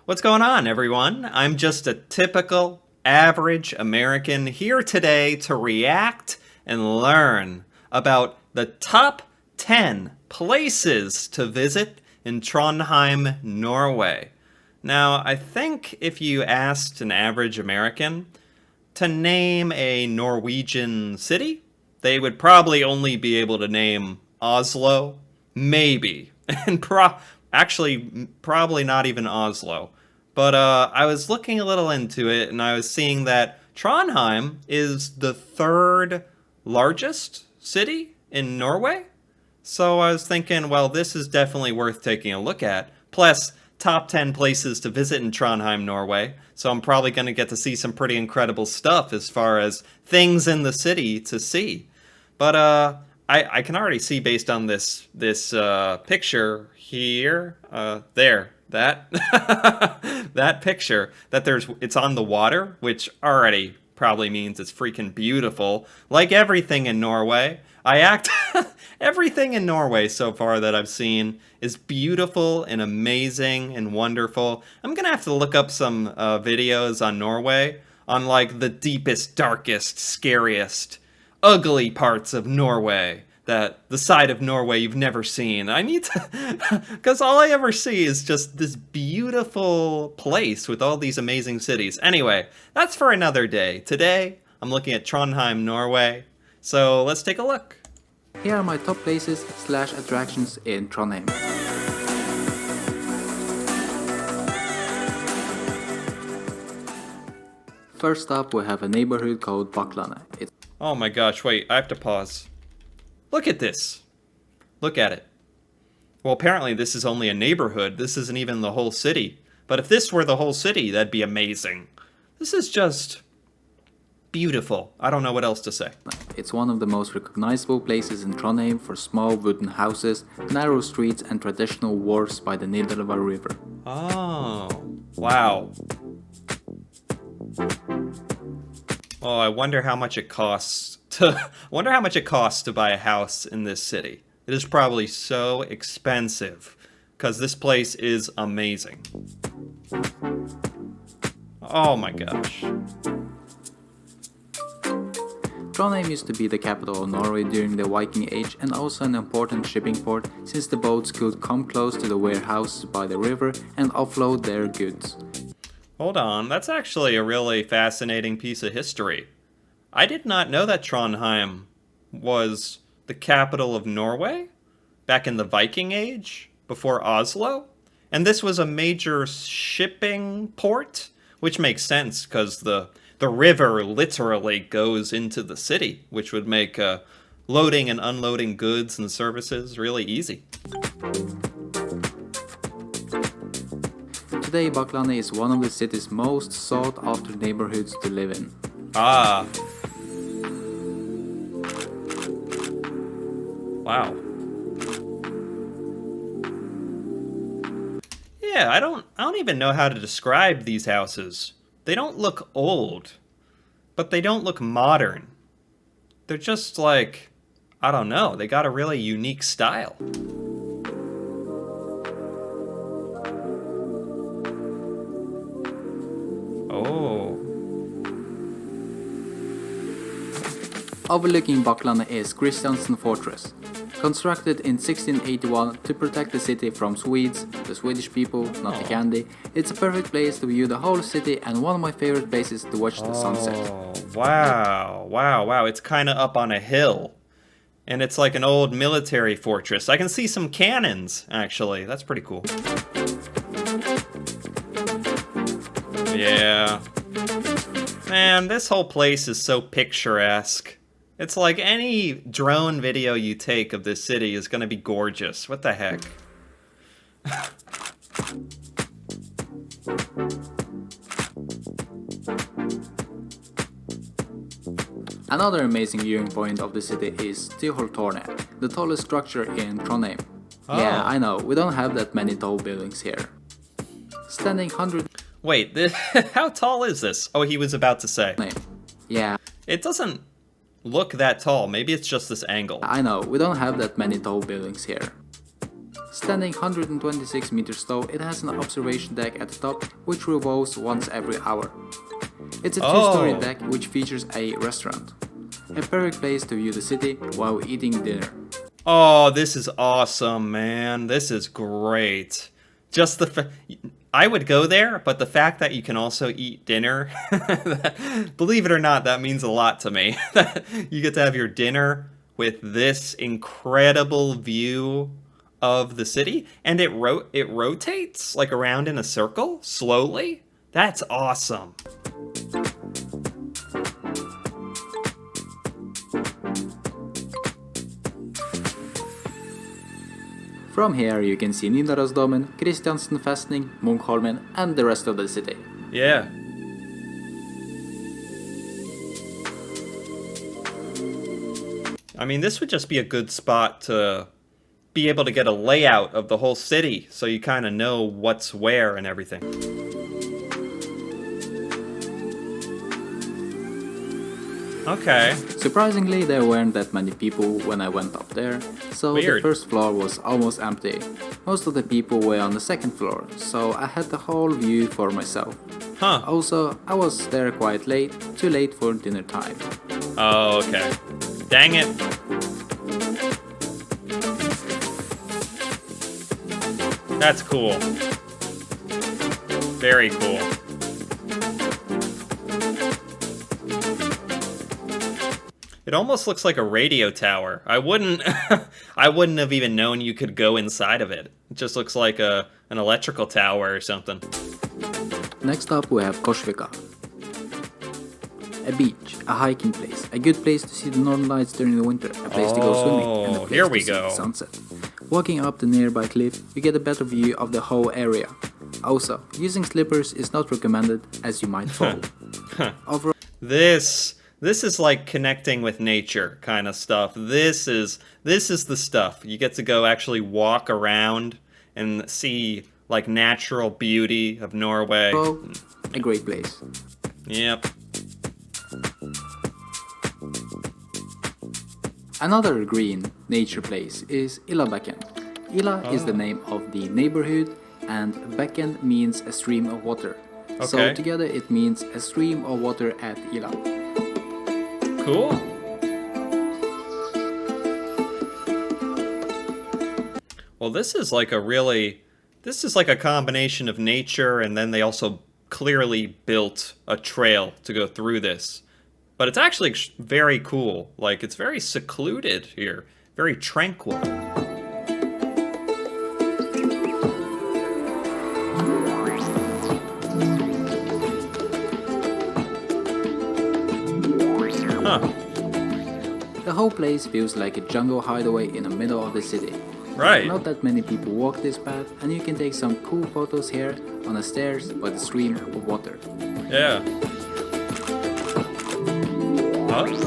What's going on, everyone? I'm just a typical, average American here today to react and learn about the top 10 places to visit in Trondheim, Norway. Now, I think if you asked an average American to name a Norwegian city, they would probably only be able to name Oslo, maybe, and probably not even Oslo. But I was looking a little into it, and I was seeing that Trondheim is the third largest city in Norway. So I was thinking, well, this is definitely worth taking a look at. Plus, top 10 places to visit in Trondheim, Norway. So I'm probably going to get to see some pretty incredible stuff as far as things in the city to see. But I can already see based on this picture here, that that picture that it's on the water, which already probably means it's freaking beautiful. Like everything in Norway, everything in Norway so far that I've seen is beautiful and amazing and wonderful. I'm gonna have to look up some videos on Norway on like the deepest, darkest, scariest, ugly parts of Norway. That the side of Norway you've never seen. I need to, because all I ever see is just this beautiful place with all these amazing cities. Anyway, that's for another day. Today, I'm looking at Trondheim, Norway. So let's take a look. Here are my top places / attractions in Trondheim. First up, we have a neighborhood called Bakklandet. Oh my gosh, wait, I have to pause. Look at this. Look at it. Well, apparently this is only a neighborhood. This isn't even the whole city. But if this were the whole city, that'd be amazing. This is just beautiful. I don't know what else to say. It's one of the most recognizable places in Trondheim for small wooden houses, narrow streets and traditional wharves by the Nidelva River. Oh, wow. Oh, I wonder how much it costs to buy a house in this city. It is probably so expensive because this place is amazing. Oh my gosh. Trondheim used to be the capital of Norway during the Viking Age and also an important shipping port since the boats could come close to the warehouses by the river and offload their goods. Hold on, that's actually a really fascinating piece of history. I did not know that Trondheim was the capital of Norway back in the Viking Age, before Oslo. And this was a major shipping port, which makes sense because the river literally goes into the city, which would make loading and unloading goods and services really easy. Today, Bakklandet is one of the city's most sought-after neighborhoods to live in. Ah. Wow. Yeah, I don't even know how to describe these houses. They don't look old, but they don't look modern. They're just like, I don't know, they got a really unique style. Oh. Overlooking Bakklandet is Kristiansen Fortress. Constructed in 1681 to protect the city from Swedes, the Swedish people, not the candy, it's a perfect place to view the whole city and one of my favorite places to watch the sunset. Wow. It's kind of up on a hill. And it's like an old military fortress. I can see some cannons, actually. That's pretty cool. Yeah. Man, this whole place is so picturesque. It's like any drone video you take of this city is going to be gorgeous. What the heck? Another amazing viewing point of the city is Tårnet, the tallest structure in Trondheim. Oh. Yeah, I know, we don't have that many tall buildings here. Standing 100... Wait, how tall is this? Oh, he was about to say. Yeah. It doesn't look that tall. Maybe it's just this angle. I know, we don't have that many tall buildings here. Standing 126 meters tall, it has an observation deck at the top which revolves once every hour. It's a two-story deck which features a restaurant. A perfect place to view the city while eating dinner. Oh, this is awesome, man. This is great. Just I would go there, but the fact that you can also eat dinner, believe it or not, that means a lot to me. You get to have your dinner with this incredible view of the city, and it rotates like around in a circle slowly. That's awesome. From here you can see Nidarosdomen, Kristiansen Festning, Munkholmen and the rest of the city. Yeah. I mean, this would just be a good spot to be able to get a layout of the whole city, so you kind of know what's where and everything. Okay. Surprisingly, there weren't that many people when I went up there, so Weird. The first floor was almost empty. Most of the people were on the second floor, so I had the whole view for myself. Huh. Also, I was there quite late, too late for dinner time. Oh, okay. Dang it. That's cool. Very cool. It almost looks like a radio tower. I wouldn't I wouldn't have even known you could go inside of it. It just looks like an electrical tower or something. Next up we have Korsvika. A beach, a hiking place, a good place to see the northern lights during the winter, a place to go swimming, and a place here we to see go. the sunset. Walking up the nearby cliff, you get a better view of the whole area. Also, using slippers is not recommended as you might fall. Overall, This is like connecting with nature kind of stuff. This is the stuff. You get to go actually walk around and see like natural beauty of Norway. a great place. Yep. Another green nature place is Ilabekken. Ila is the name of the neighborhood and Bekken means a stream of water. So Okay. together it means a stream of water at Ila. Cool. Well, this is like a combination of nature, and then they also clearly built a trail to go through this. But it's actually very cool. Like, it's very secluded here, very tranquil. Huh. The whole place feels like a jungle hideaway in the middle of the city. Right. Not that many people walk this path, and you can take some cool photos here on the stairs by the stream of water. Yeah.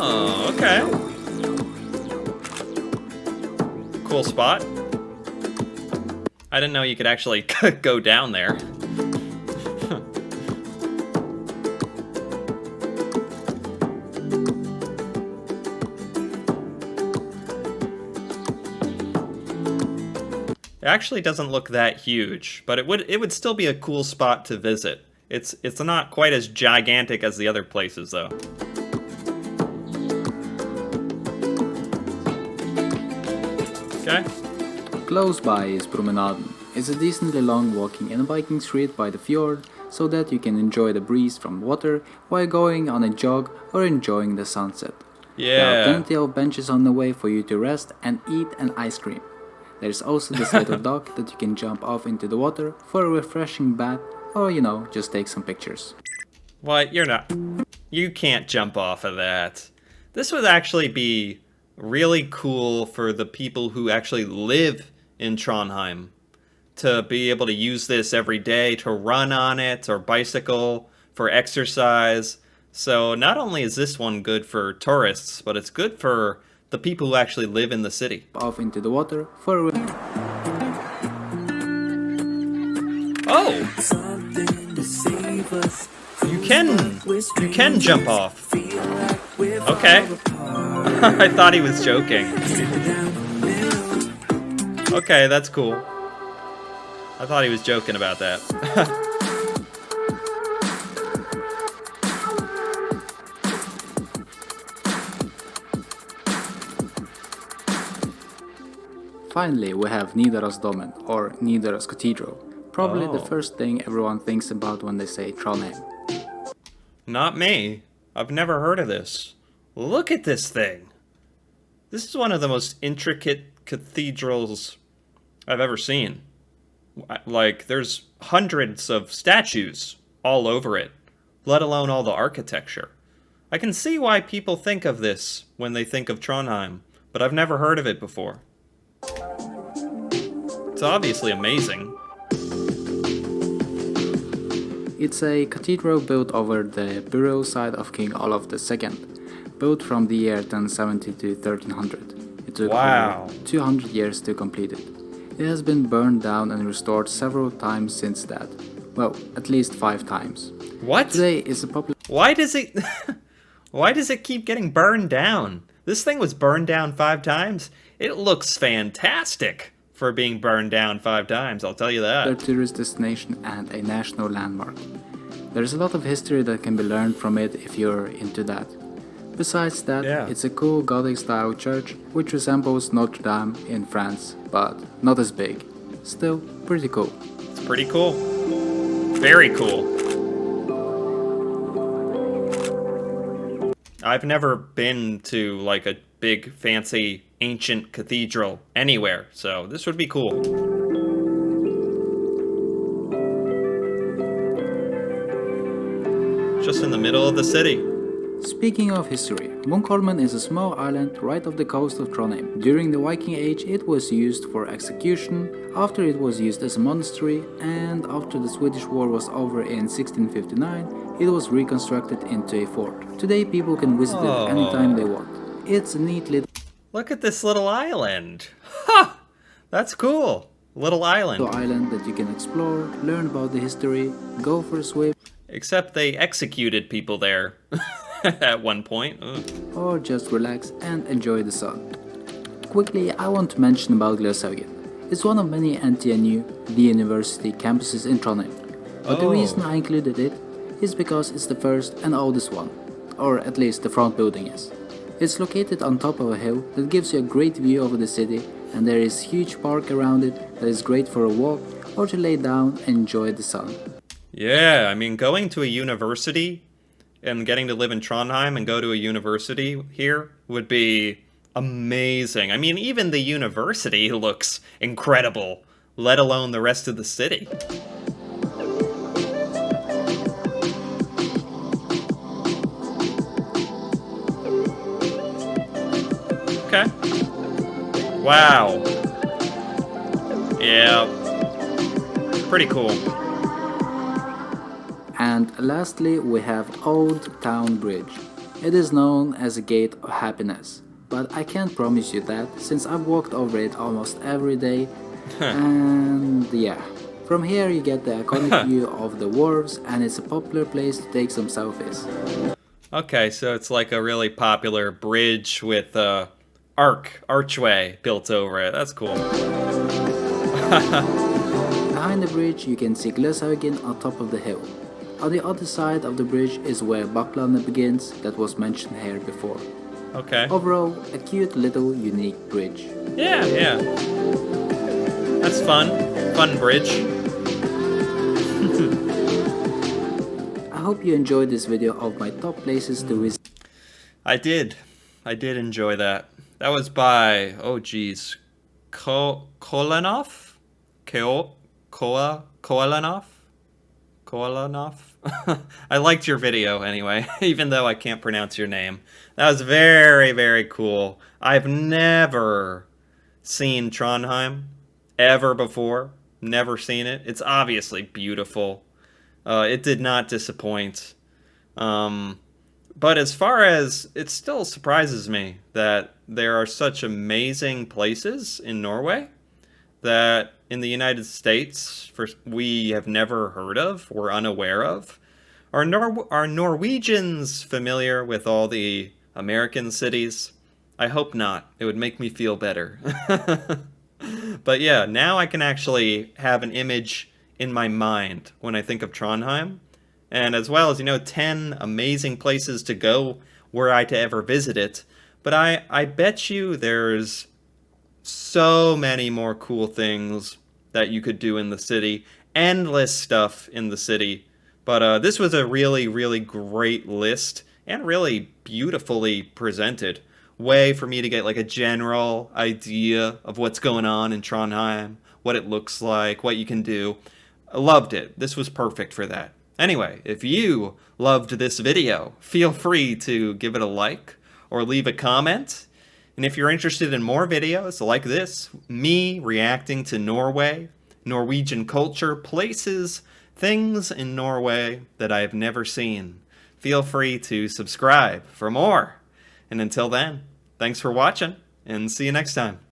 Oh, okay. Cool spot. I didn't know you could actually go down there. It actually doesn't look that huge, but it would still be a cool spot to visit. It's not quite as gigantic as the other places though. Okay. Close by is Promenaden. It's a decently long walking and biking street by the fjord, so that you can enjoy the breeze from water while going on a jog or enjoying the sunset. There are Yeah. plenty of benches on the way for you to rest and eat an ice cream. There's also this little dock that you can jump off into the water for a refreshing bath or, just take some pictures. What? You can't jump off of that. This would actually be really cool for the people who actually live in Trondheim to be able to use this every day to run on it or bicycle for exercise. So not only is this one good for tourists, but it's good for the people who actually live in the city. Off into the water for a Oh! You can jump off. Okay. I thought he was joking. Okay, that's cool. I thought he was joking about that. Finally, we have Nidarosdomen, or Nidaros Cathedral. Probably the Oh. first thing everyone thinks about when they say Trondheim. Not me. I've never heard of this. Look at this thing. This is one of the most intricate cathedrals I've ever seen. Like, there's hundreds of statues all over it, let alone all the architecture. I can see why people think of this when they think of Trondheim, but I've never heard of it before. It's obviously amazing. It's a cathedral built over the burial site of King Olaf II, built from the year 1070 to 1300. It took Wow. over 200 years to complete it. It has been burned down and restored several times since that. Well, at least 5 times. What? Today is a popular Why does it Why does it keep getting burned down? This thing was burned down 5 times. It looks fantastic for being burned down 5 times, I'll tell you that. tourist destination and a national landmark. There's a lot of history that can be learned from it if you're into that. Besides that, Yeah. it's a cool Gothic style church which resembles Notre Dame in France, but not as big. Still, pretty cool. It's pretty cool. Very cool. I've never been to like a big fancy ancient cathedral anywhere, so this would be cool. Just in the middle of the city. Speaking of history, Munkholmen is a small island right off the coast of Trondheim. During the Viking Age it was used for execution, after it was used as a monastery, and after the Swedish War was over in 1659, it was reconstructed into a fort. Today people can visit it anytime they want. It's a neat little Look at this little island. Ha! That's cool. Little island. island that you can explore, learn about the history, go for a swim, Except they executed people there at one point. Ugh. or just relax and enjoy the sun. Quickly, I want to mention about Gløshaugen. It's one of many NTNU, the university campuses in Trondheim. But the Oh. reason I included it is because it's the first and oldest one, or at least the front building is. It's located on top of a hill that gives you a great view over the city, and there is huge park around it that is great for a walk or to lay down and enjoy the sun. Yeah, I mean, going to a university and getting to live in Trondheim and go to a university here would be amazing. I mean, even the university looks incredible, let alone the rest of the city. Okay. Wow. Yeah. Pretty cool. And lastly, we have Old Town Bridge. It is known as a gate of happiness, but I can't promise you that since I've walked over it almost every day. And yeah, from here you get the iconic view of the wharves, and it's a popular place to take some selfies. Okay, so it's like a really popular bridge with a archway built over it. That's cool. Behind the bridge you can see Gløshaugen on top of the hill. On the other side of the bridge is where Bakklandet begins, that was mentioned here before. Okay. Overall, a cute little unique bridge. Yeah, yeah. That's fun. Fun bridge. I hope you enjoyed this video of my top places to visit. I did. I did enjoy that. That was by, oh geez, Kolanov? Kolanov? Kolanov? I liked your video anyway, even though I can't pronounce your name. That was very, very cool. I've never seen Trondheim ever before. Never seen it. It's obviously beautiful. It did not disappoint. But as far as, it still surprises me that there are such amazing places in Norway that in the United States we have never heard of or unaware of. Are Norwegians familiar with all the American cities? I hope not. It would make me feel better. But yeah, now I can actually have an image in my mind when I think of Trondheim. And as well as, 10 amazing places to go were I to ever visit it. But I bet you there's so many more cool things that you could do in the city. Endless stuff in the city. But this was a really, really great list and really beautifully presented way for me to get like a general idea of what's going on in Trondheim, what it looks like, what you can do. I loved it. This was perfect for that. Anyway, if you loved this video, feel free to give it a like or leave a comment. And if you're interested in more videos like this, me reacting to Norway, Norwegian culture, places, things in Norway that I have never seen, feel free to subscribe for more. And until then, thanks for watching, and see you next time.